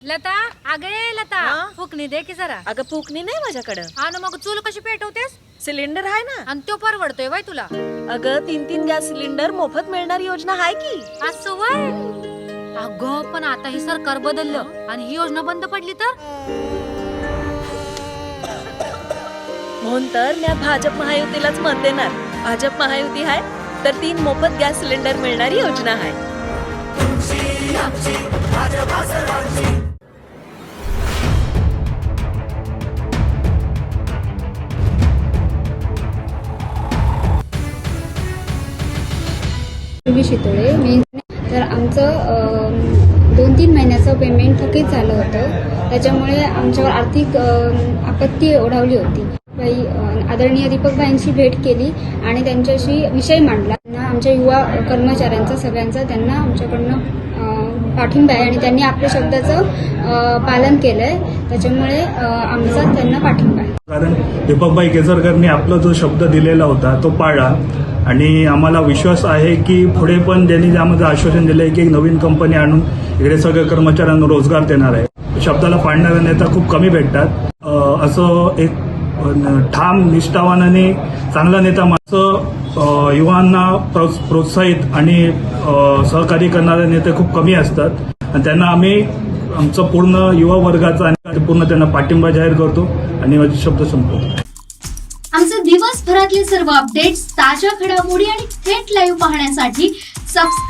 लता अगे लता हा? फुकणी दे की जरा. अगं फुकणी नाही माझ्याकडं. आणि मग चूल कशी पेटवतेस? सिलेंडर आहे ना. आणि तो परवडतोय बाय तुला? अगं 3-3 गॅस सिलेंडर मोफत मिळणारी योजना आहे की. असं वय. अगं पण आता ही सरकार बदललं आणि ही योजना बंद पडली तर? म्हणून तर मी भाजप महायुतीलाच मत देणार. भाजप महायुती आहे तर 3 मोफत गॅस सिलेंडर मिळणारी योजना आहे. शितोळे मी तर आमचं 2-3 महिन्याचं पेमेंट थकीत झालं होतं. त्याच्यामुळे आमच्यावर आर्थिक आपत्ती ओढावली होती. आदरणीय दीपकबाईंशी भेट केली आणि त्यांच्याशी विषय मांडला. आमच्या युवा कर्मचाऱ्यांचा सगळ्यांचा त्यांना आमच्याकडनं पाठिंबा आहे आणि त्यांनी आपल्या शब्दाचं पालन केलंय. त्याच्यामुळे आमचा त्यांना पाठिंबा आहे. कारण दीपकबाई केसरकरनी आपला जो शब्द दिलेला होता तो पाळला आणि आम्हाला विश्वास आहे की पुढे पण त्यांनी त्यामध्ये आश्वासन दिलं आहे की एक नवीन कंपनी आणून इकडे सगळ्या कर्मचाऱ्यांना रोजगार देणार आहे. शब्दाला पाळणारे नेता खूप कमी भेटतात. असं एक ठाम निष्ठावान आणि चांगला नेता माणसं युवांना प्रोत्साहित आणि सहकार्य करणारे नेते खूप कमी असतात आणि त्यांना आम्ही आमचं पूर्ण युवा वर्गाचा आणि पूर्ण त्यांना पाठिंबा जाहीर करतो आणि माझे शब्द संपवतो. आमचे दिवसभरातले सर्व अपडेट्स, ताज्या घडामोडी आणि थेट लाईव्ह पाहण्यासाठी सबस्क्राईब